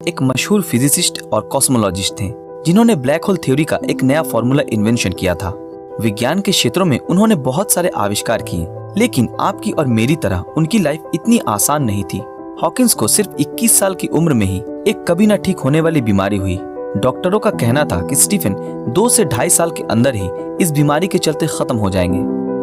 एक मशहूर फिजिसिस्ट और कॉस्मोलॉजिस्ट थे जिन्होंने ब्लैक होल थ्योरी का एक नया फॉर्मूला इन्वेंशन किया था। विज्ञान के क्षेत्रों में उन्होंने बहुत सारे आविष्कार किए, लेकिन आपकी और मेरी तरह उनकी लाइफ इतनी आसान नहीं थी। हॉकिंस को सिर्फ 21 साल की उम्र में ही एक कभी न ठीक होने वाली बीमारी हुई। डॉक्टरों का कहना था कि स्टीफन 2 से 2.5 साल के अंदर ही इस बीमारी के चलते खत्म हो जाएंगे,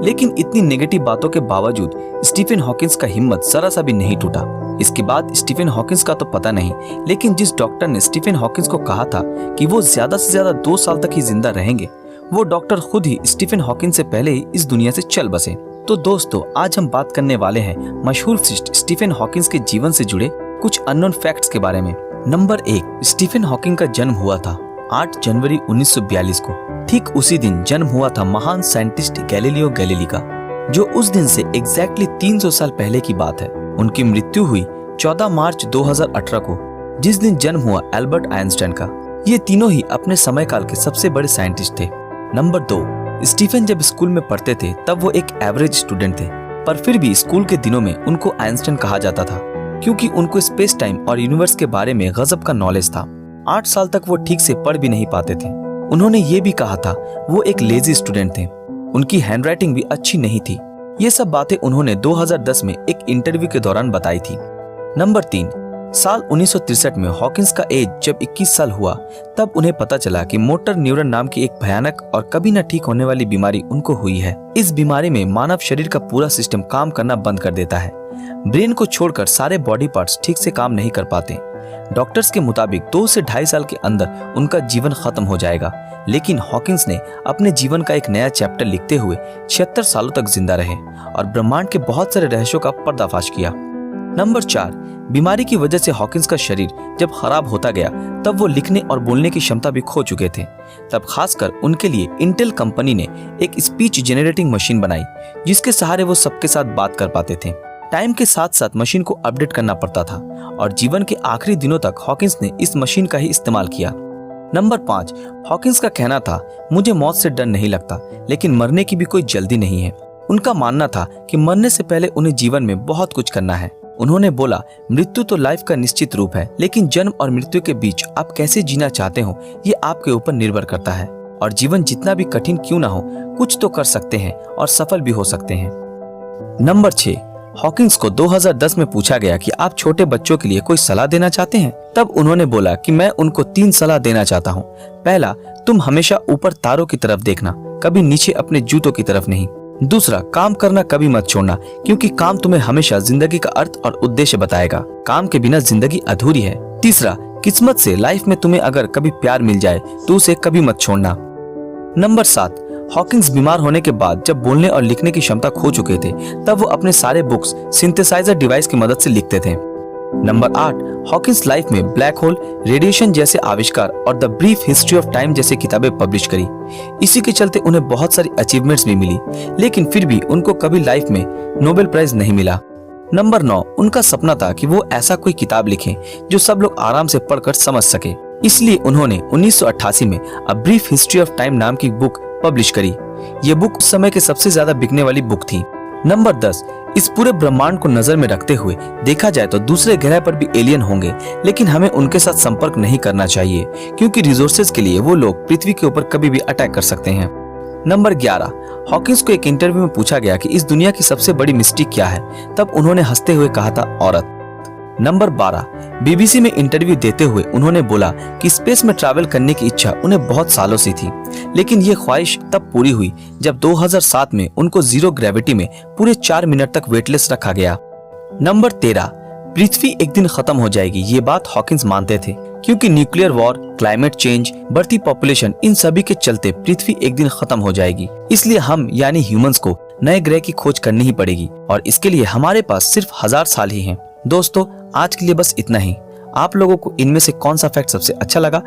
लेकिन इतनी नेगेटिव बातों के बावजूद स्टीफन हॉकिंस का हिम्मत जरा सा भी नहीं टूटा। इसके बाद स्टीफन हॉकिंस का तो पता नहीं, लेकिन जिस डॉक्टर ने स्टीफन हॉकिंस को कहा था कि वो ज्यादा से ज्यादा 2 साल तक ही जिंदा रहेंगे, वो डॉक्टर खुद ही स्टीफन हॉकिंस से पहले ही इस दुनिया से चल बसे। तो दोस्तों, आज हम बात करने वाले हैं मशहूर फिजिसिस्ट स्टीफन हॉकिंस के जीवन से जुड़े कुछ अननोन फैक्ट्स के बारे में। नंबर 1, स्टीफन हॉकिंग का जन्म हुआ था 8 जनवरी 1942 को। ठीक उसी दिन जन्म हुआ था महान साइंटिस्ट गैलीलियो गैलीली का, जो उस दिन से एग्जैक्टली 300 साल पहले की बात है। उनकी मृत्यु हुई 14 मार्च 2018 को, जिस दिन जन्म हुआ एल्बर्ट आइंस्टाइन का। ये तीनों ही अपने समय काल के सबसे बड़े साइंटिस्ट थे। नंबर 2, स्टीफन जब स्कूल में पढ़ते थे तब वो एक एवरेज स्टूडेंट थे, पर फिर भी स्कूल के दिनों में उनको आइंस्टाइन कहा जाता था क्योंकि उनको स्पेस टाइम और यूनिवर्स के बारे में गजब का नॉलेज था। 8 साल तक वो ठीक से पढ़ भी नहीं पाते थे। उन्होंने ये भी कहा था वो एक लेजी स्टूडेंट थे। उनकी हैंडराइटिंग भी अच्छी नहीं थी। ये सब बातें उन्होंने 2010 में एक इंटरव्यू के दौरान बताई थी। नंबर 3, साल 1963 में हॉकिंस का एज जब 21 साल हुआ, तब उन्हें पता चला कि मोटर न्यूरॉन नाम की एक भयानक और कभी न ठीक होने वाली बीमारी उनको हुई है। इस बीमारी में मानव शरीर का पूरा सिस्टम काम करना बंद कर देता है। ब्रेन को छोड़कर सारे बॉडी पार्ट्स ठीक से काम नहीं कर पाते। डॉक्टर्स के मुताबिक 2 से 2.5 साल के अंदर उनका जीवन खत्म हो जाएगा, लेकिन हॉकिंस ने अपने जीवन का एक नया चैप्टर लिखते हुए 76 सालों तक जिंदा रहे और ब्रह्मांड के बहुत सारे रहस्यों का पर्दाफाश किया। नंबर 4, बीमारी की वजह से हॉकिंस का शरीर जब खराब होता गया तब वो लिखने और बोलने की क्षमता भी खो चुके थे। तब खासकर उनके लिए इंटेल कंपनी ने एक स्पीच जनरेटिंग मशीन बनाई, जिसके सहारे वो सबके साथ बात कर पाते थे। टाइम के साथ साथ मशीन को अपडेट करना पड़ता था और जीवन के आखिरी दिनों तक हॉकिंस ने इस मशीन का ही इस्तेमाल किया। नंबर 5, हॉकिंस का कहना था मुझे मौत से डर नहीं लगता, लेकिन मरने की भी कोई जल्दी नहीं है। उनका मानना था कि मरने से पहले उन्हें जीवन में बहुत कुछ करना है। उन्होंने बोला, मृत्यु तो लाइफ का निश्चित रूप है, लेकिन जन्म और मृत्यु के बीच आप कैसे जीना चाहते हो ये आपके ऊपर निर्भर करता है। और जीवन जितना भी कठिन क्यों ना हो, कुछ तो कर सकते हैं और सफल भी हो सकते हैं। नंबर 6, हॉकिंस को 2010 में पूछा गया कि आप छोटे बच्चों के लिए कोई सलाह देना चाहते हैं। तब उन्होंने बोला कि मैं उनको 3 सलाह देना चाहता हूँ। पहला, तुम हमेशा ऊपर तारों की तरफ देखना, कभी नीचे अपने जूतों की तरफ नहीं। दूसरा, काम करना कभी मत छोड़ना, क्योंकि काम तुम्हें हमेशा जिंदगी का अर्थ और उद्देश्य बताएगा। काम के बिना जिंदगी अधूरी है। तीसरा, किस्मत से लाइफ में तुम्हें अगर कभी प्यार मिल जाए तो उसे कभी मत छोड़ना। नंबर 7, हॉकिंस बीमार होने के बाद जब बोलने और लिखने की क्षमता खो चुके थे, तब वो अपने सारे बुक्स सिंथेसाइजर डिवाइस की मदद से लिखते थे। नंबर 8, हॉकिंस लाइफ में ब्लैक होल, रेडिएशन जैसे आविष्कार और the brief history of time जैसी किताबें पब्लिश करी। इसी के चलते उन्हें बहुत सारी अचीवमेंट्स भी मिली, लेकिन फिर भी उनको कभी लाइफ में नोबेल प्राइज नहीं मिला। नंबर 9, उनका सपना था कि वो ऐसा कोई किताब लिखें जो सब लोग आराम से पढ़कर समझ सके। इसलिए उन्होंने 1988 में a brief history of time नाम की बुक पब्लिश करी। ये बुक उस समय के सबसे ज्यादा बिकने वाली बुक थी। नंबर 10, इस पूरे ब्रह्मांड को नजर में रखते हुए देखा जाए तो दूसरे ग्रह पर भी एलियन होंगे, लेकिन हमें उनके साथ संपर्क नहीं करना चाहिए, क्योंकि रिसोर्सेज के लिए वो लोग पृथ्वी के ऊपर कभी भी अटैक कर सकते हैं। नंबर 11, हॉकिंस को एक इंटरव्यू में पूछा गया कि इस दुनिया की सबसे बड़ी मिस्टेक क्या है, तब उन्होंने हंसते हुए कहा था औरत। नंबर 12, बीबीसी में इंटरव्यू देते हुए उन्होंने बोला कि स्पेस में ट्रैवल करने की इच्छा उन्हें बहुत सालों से थी, लेकिन ये ख्वाहिश तब पूरी हुई जब 2007 में उनको जीरो ग्रेविटी में पूरे 4 मिनट तक वेटलेस रखा गया। नंबर 13, पृथ्वी एक दिन खत्म हो जाएगी, ये बात हॉकिंस मानते थे, क्योंकि न्यूक्लियर वॉर, क्लाइमेट चेंज, बढ़ती पॉपुलेशन, इन सभी के चलते पृथ्वी एक दिन खत्म हो जाएगी। इसलिए हम यानी ह्यूमंस को नए ग्रह की खोज करनी ही पड़ेगी और इसके लिए हमारे पास सिर्फ 1000 साल ही हैं। दोस्तों, आज के लिए बस इतना ही। आप लोगों को इनमें से कौन सा फैक्ट सबसे अच्छा लगा